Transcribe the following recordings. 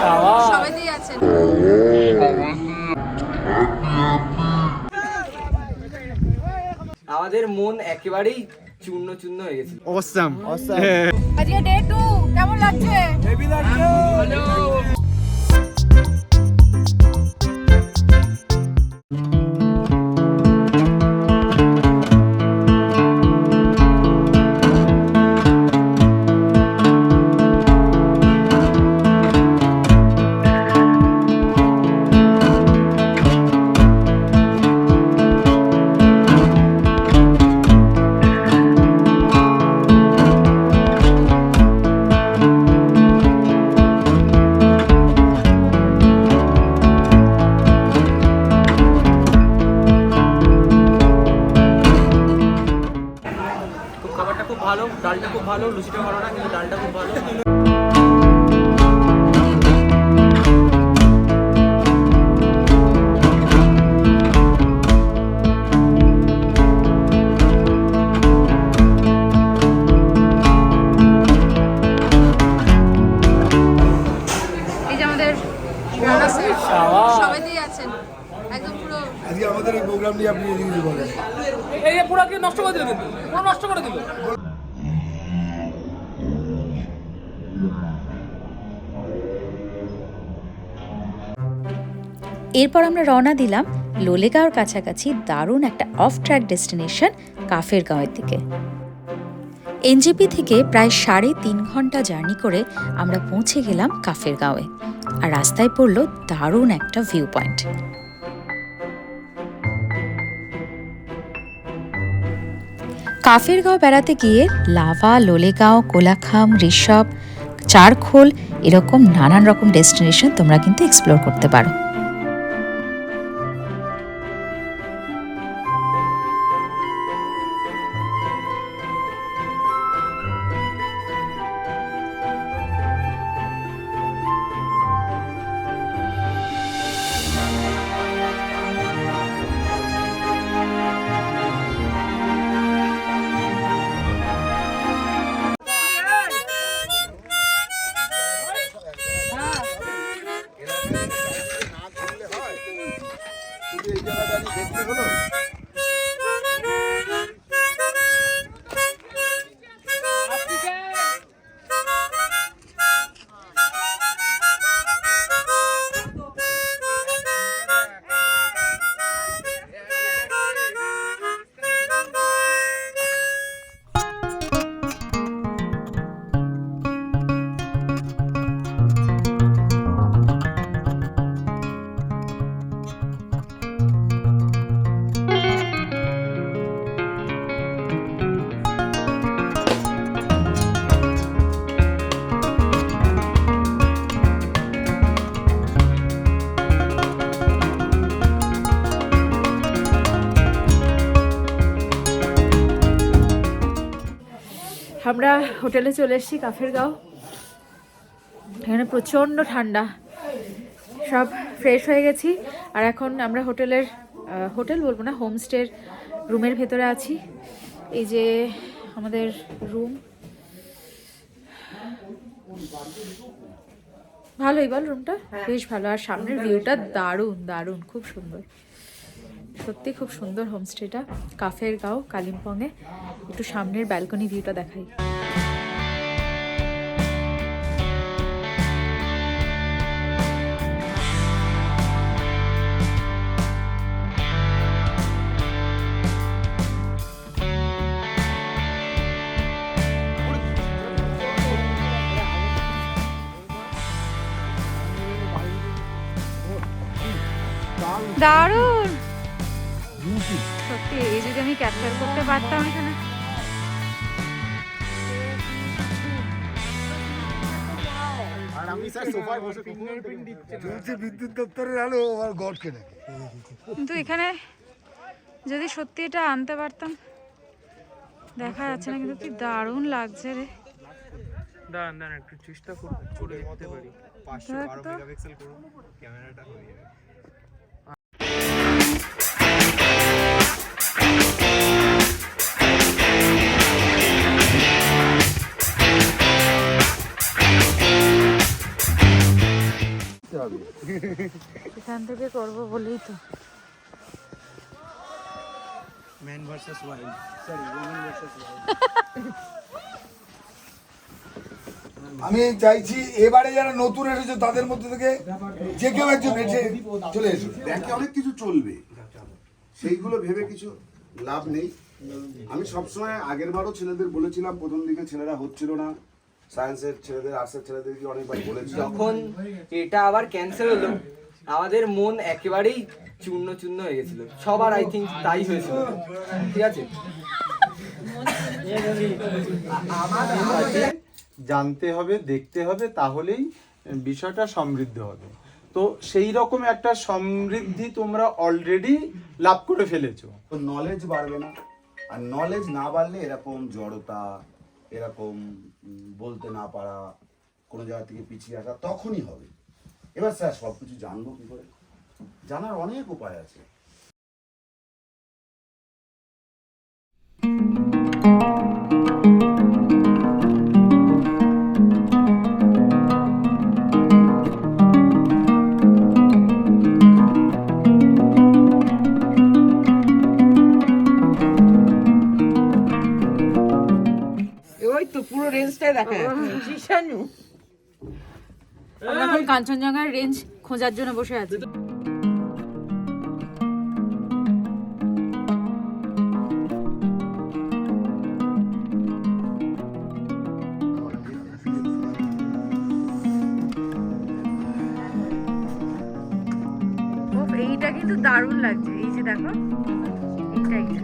সবাই আছেন। আমাদের মন একেবারেই চূর্ণ চূর্ণ হয়ে গেছে। অসাম আজকে ডে 2 কেমন লাগছে? হেভি লাগছে। হ্যালো। খাবারটা খুব ভালো, ডালটা খুব ভালো, লুচিটা ভালো না কিন্তু ডালটা খুব ভালো। এই যে আমাদের সবাই আছেন একদম পুরো। আজকে আমাদের এই প্রোগ্রাম নিয়ে আপনি যদি কিছু বলেন। এই পুরো কি নষ্ট করে দিল, কিন্তু পুরো নষ্ট করে দিল। এরপর আমরা রওনা দিলাম লোলেগাঁওর কাছাকাছি দারুণ একটা অফ ট্র্যাক ডেস্টিনেশন কাফেরগাঁওয়ের দিকে। এনজেপি থেকে প্রায় 3.5 ঘন্টা জার্নি করে আমরা পৌঁছে গেলাম কাফেরগাঁওয়ে, আর রাস্তায় পড়ল দারুণ একটা ভিউ পয়েন্ট। কাফেরগাঁও বেড়াতে গিয়ে লাভা, লোলেগাঁও, কোলাখাম, ঋষভ, চারখোল এরকম নানান রকম ডেস্টিনেশন তোমরা কিন্তু এক্সপ্লোর করতে পারো। আমরা হোটেলে চলে এসেছি কাফেরগাঁও। এখানে প্রচণ্ড ঠান্ডা, সব ফ্রেশ হয়ে গেছি। আর এখন আমরা হোটেল বলবো না, হোমস্টের রুমের ভেতরে আছি। এই যে আমাদের রুম, ভালোই বল রুমটা, বেশ ভালো। আর সামনের ভিউটা দারুণ দারুণ, খুব সুন্দর, সত্যি খুব সুন্দর হোমস্টেটা। কাফেরগাঁও, কালিম্পংয়ে। একটু সামনের ব্যালকনি ভিউটা দেখাই। দারুণ সত্যি, এই যদি আমি ক্যাপচার করতে পারতাম এখানে। আর আমি স্যার সোফায় বসে বিদ্যুৎ দপ্তরের আলো আর গডকে ডাকে। কিন্তু এখানে যদি সত্যি এটা আনতে পারতাম, দেখা যাচ্ছে না কিন্তু কি দারুণ লাগছে রে। দাঁড়ান একটু চেষ্টা করে দেখতে পারি। 512 মেগাপিক্সেল করুন ক্যামেরাটা হয়ে যাবে। এখান থেকে করবো বলেই তো। Man versus wild, sorry women versus wild. আমি চাইছি এবারে যারা নতুন এসেছে তাদের মধ্যে থেকে যে কেউ একজন এসে চলে এসো। ব্যাংকে অনেক কিছু চলবে, সেইগুলো ভেবে কিছু লাভ নেই। আমি সবসময় আগের বারও ছেলেদের বলেছিলাম, প্রথম দিকে ছেলেরা হচ্ছিল না, সায়েন্সের ছেলেদের আর্টসের ছেলেদেরকে অনেকবার বলেছি। যখন এটা আবার ক্যান্সেল হলো আমাদের মন একেবারেই চূর্ণ চূর্ণ হয়ে গেছিল, সবার আই থিঙ্ক তাই হয়েছিল, ঠিক আছে। জানতে হবে, দেখতে হবে, তাহলেই বিষয়টা সমৃদ্ধ হবে। তো সেই রকম একটা সমৃদ্ধি তোমরা অলরেডি লাভ করে ফেলেছো। তো নলেজ বাড়বে না, আর নলেজ না বাড়লে এরকম জড়তা, এরকম বলতে না পারা, কোনো জায়গা থেকে পিছিয়ে আসা তখনই হবে। এবার স্যার সব কিছু জানবো কি করে? জানার অনেক উপায় আছে। ওই তো পুরো রেঞ্জটাই দেখা জিশানু। আমরা এখন কাঞ্চনজঙ্ঘার রেঞ্জ খোঁজার জন্য বসে আছি। এইটা কিন্তু দারুণ লাগছে, এই যে দেখো এইটা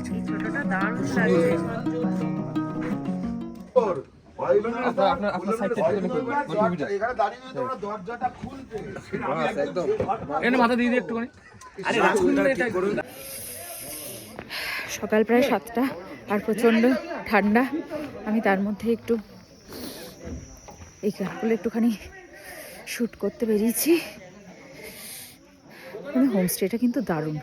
ছোটটা দারুণ লাগছে। এখানে দাঁড়িয়ে তোমরা দরজাটা খুলতে একদম এখানে মাথা দিয়ে দিই একটুখানি। আরে সকাল প্রায় 7টা আর প্রচণ্ড ঠান্ডা। আমি তার মধ্যে একটু এই কাপড়গুলো একটুখানি শ্যুট করতে বেরিয়েছি। হোমস্টেটা কিন্তু দারুণ।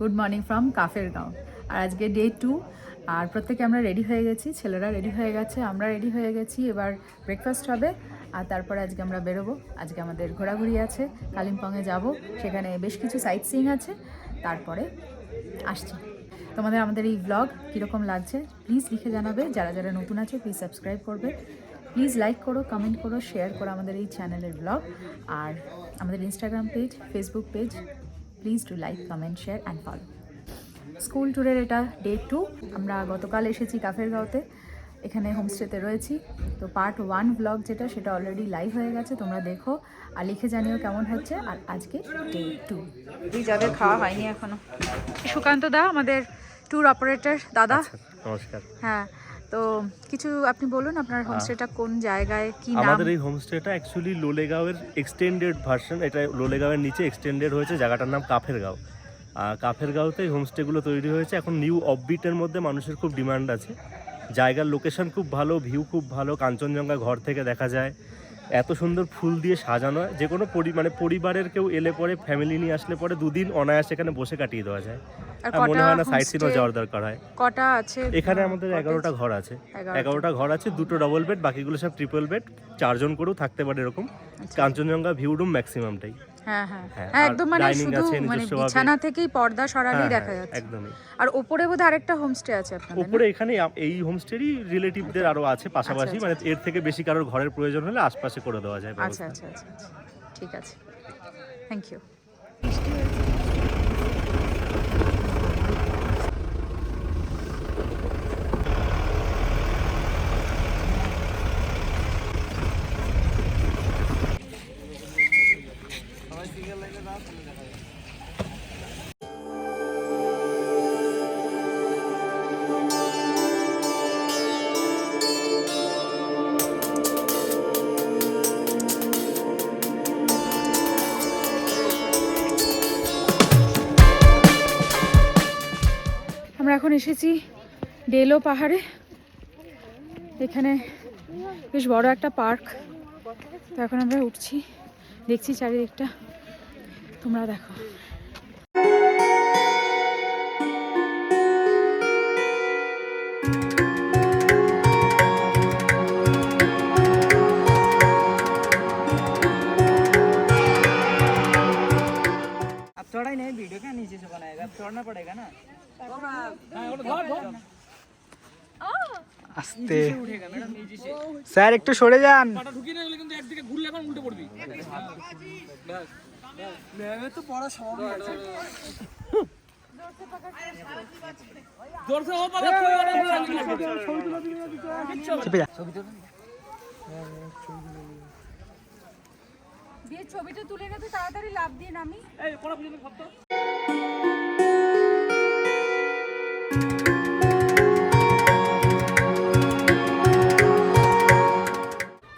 গুড মর্নিং ফ্রম কাফের গাঁও। আর আজকে ডে 2 আর প্রত্যেকে আমরা রেডি হয়ে গেছি, ছেলেরা রেডি হয়ে গেছে, আমরা রেডি হয়ে গেছি। এবার ব্রেকফাস্ট হবে আর তারপরে আজকে আমরা বেরোবো। আজকে আমাদের ঘোরাঘুরি আছে, কালিম্পংয়ে যাব, সেখানে বেশ কিছু সাইট সিইং আছে, তারপরে আসছি। তোমাদের আমাদের এই ব্লগ কীরকম লাগছে প্লিজ লিখে জানাবে। যারা যারা নতুন আছে প্লিজ সাবস্ক্রাইব করবে, প্লিজ লাইক করো, কমেন্ট করো, শেয়ার করো আমাদের এই চ্যানেলের ব্লগ। আর আমাদের Instagram page, Facebook page, please do like, comment, share and follow. School ট্যুরের এটা ডে 2। আমরা গতকাল এসেছি কাফেরগাঁওতে, এখানে হোমস্টেতে রয়েছি। তো পার্ট 1 ব্লগ যেটা, সেটা অলরেডি লাইভ হয়ে গেছে, তোমরা দেখো আর লিখে জানিও কেমন হচ্ছে। আর আজকে ডে 2, এই যাদের খাওয়া হয়নি এখনো। সুকান্ত দা আমাদের ট্যুর অপারেটর দাদা, নমস্কার। হ্যাঁ, তো কিছু আপনি বলুন আপনার হোমস্টেটা কোন জায়গায়, কি নাম? আমাদের এই হোমস্টেটা অ্যাকচুয়ালি লোলেগাঁওয়ের এক্সটেন্ডেড ভার্সন। এটা লোলেগাঁওয়ের নিচে এক্সটেন্ডেড হয়েছে, জায়গাটার নাম কাফেরগাঁও। কাফেরগাঁওতে এই হোমস্টেগুলো তৈরি হয়েছে। এখন নিউ অফবিটের মধ্যে মানুষের খুব ডিমান্ড আছে। জায়গার লোকেশন খুব ভালো, ভিউ খুব ভালো, কাঞ্চনজঙ্ঘা ঘর থেকে দেখা যায়। এত সুন্দর ফুল দিয়ে সাজানো, যে কোনো পরিবারের কেউ এলে পরে, ফ্যামিলি নিয়ে আসলে পরে 2 দিন অনায়াসে এখানে বসে কাটিয়ে দেওয়া যায়। আর মনে হয় না সাইট সিনও যাওয়ার দরকার হয়। কটা আছে এখানে? আমাদের 11টা ঘর আছে। 11টা ঘর আছে, 2টো ডাবল বেড, বাকিগুলো সব ট্রিপল বেড। 4 জন করেও থাকতে পারে এরকম। কাঞ্চনজঙ্ঘা ভিউ রুম ম্যাক্সিমামটাই। হ্যাঁ হ্যাঁ হ্যাঁ, একদম মানে শুধু মানে বিছানা থেকেই পর্দা সরালেই দেখা যাচ্ছে একদমই। আর উপরে বোধহয় আরেকটা হোমস্টে আছে আপনাদের? উপরে এখানে এই হোমস্টেরই রিলেটিভদের আরো আছে পাশাপাশি, মানে এর থেকে বেশি কারোর ঘরের প্রয়োজন হলে আশপাশে করে দেওয়া যায়। আচ্ছা আচ্ছা আচ্ছা, ঠিক আছে, থ্যাংক ইউ। আমরা এখন এসেছি ডেলো পাহাড়ে। এখানে বেশ বড় একটা পার্ক। তো এখন আমরা উঠছি, দেখছি চারিদিকটা, তোমরা দেখো। अब चढ़ा ही नहीं, वीडियो क्या नीचे से बनाएगा, अब चढ़ना पड़ेगा ना। আস্তে স্যার একটু সরে যান। ছবিটা তুলে নিতে তাড়াতাড়ি লাভ দিয়ে নামি।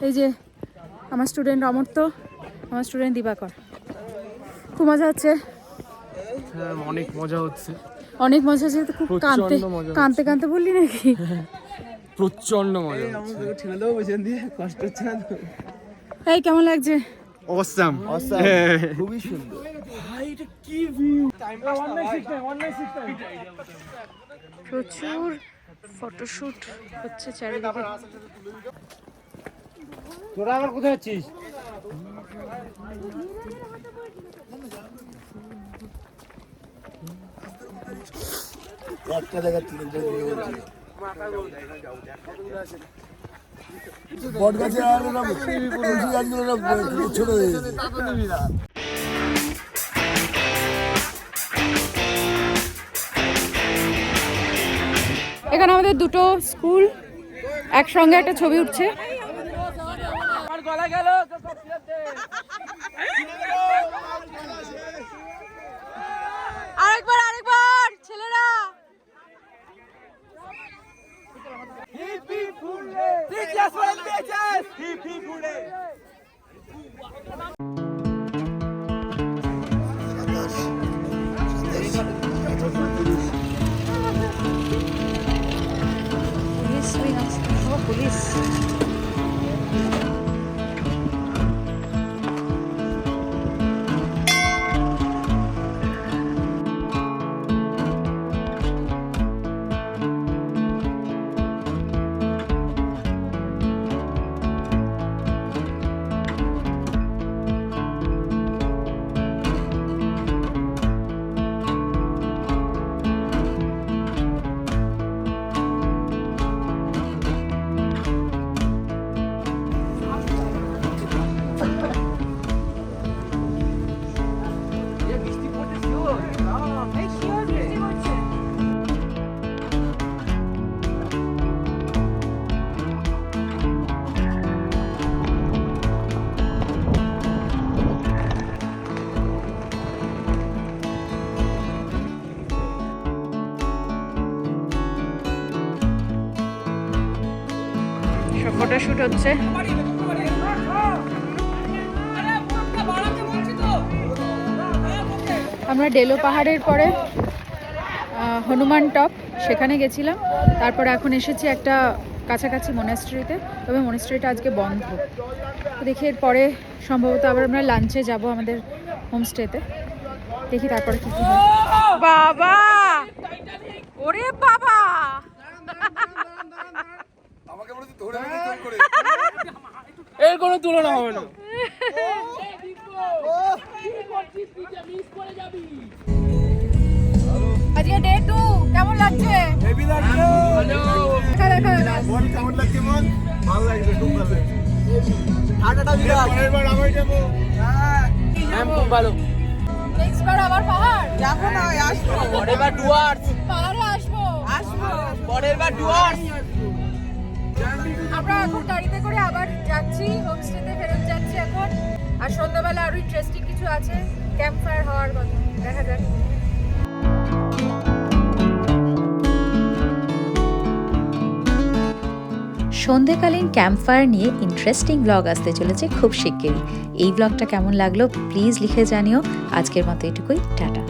এই যে আমার স্টুডেন্ট অমর্ত্য, আমার স্টুডেন্ট দিবাকর। খুব মজা হচ্ছে। অনেক মজা হচ্ছে, অনেক মজা হচ্ছে। খুব কাঁদতে কাঁদতে কাঁদতে বললি নাকি? প্রচন্ড মজা হচ্ছে। ঠেলে দেবো পেছন দিয়ে, কষ্ট হচ্ছে না তো? এই কেমন লাগছে? অসাম, খুবই সুন্দর ভাই। এটা কি ভিউ! প্রচুর ফটোশুট হচ্ছে চারিদিকে। তোরা আবার কোথায় যাচ্ছিস? একটা দেখাচ্ছি বট গাছে ছোট হয়ে গেছে। এখানে আমাদের দুটো স্কুল একসঙ্গে একটা ছবি উঠছে। আরেকবার আরেকবার ছেলেরা। পুলিশ ফটোশুট হচ্ছে। আমরা ডেলো পাহাড়ের পরে হনুমান টপ সেখানে গেছিলাম। তারপরে এখন এসেছি একটা কাছাকাছি মনেস্ট্রিতে, তবে মনেস্ট্রিটা আজকে বন্ধ। তো দেখি এরপরে সম্ভবত আবার আমরা লাঞ্চে যাব আমাদের হোমস্টেতে। দেখি তারপরে কি হয়। বাবা, ওরে বাবা, এর কোনো তুলনা হবে না। আজকে ডে 2 কেমন লাগছে? হেভি লাগছে। মন কেমন লাগছে? মন ভালো লাগছে, খুব ভালো লাগছে। ঠান্ডাটা বিরাট। এবার আমি যাবো। হ্যাঁ, খুব ভালো। নেক্সট বার আবার পাহাড় যাবো না, আসবো। পরের বার ডুয়ার্স। পাহাড়ে আসবো। পরের বার ডুয়ার্স। আমরা এখন গাড়িতে করে আবার যাচ্ছি, হোমস্টেতে ফেরত যাচ্ছি এখন। আর সন্ধ্যাবেলা আরো ইন্টারেস্টিং কিছু আছে, ক্যাম্প ফায়ার হওয়ার কথা, দেখা যাক। সন্ধেকালীন ক্যাম্পফায়ার নিয়ে ইন্টারেস্টিং ব্লগ আসতে চলেছে খুব শিগগিরই। এই ব্লগটা কেমন লাগলো প্লিজ লিখে জানিও। আজকের মতো এটুকুই, টাটা।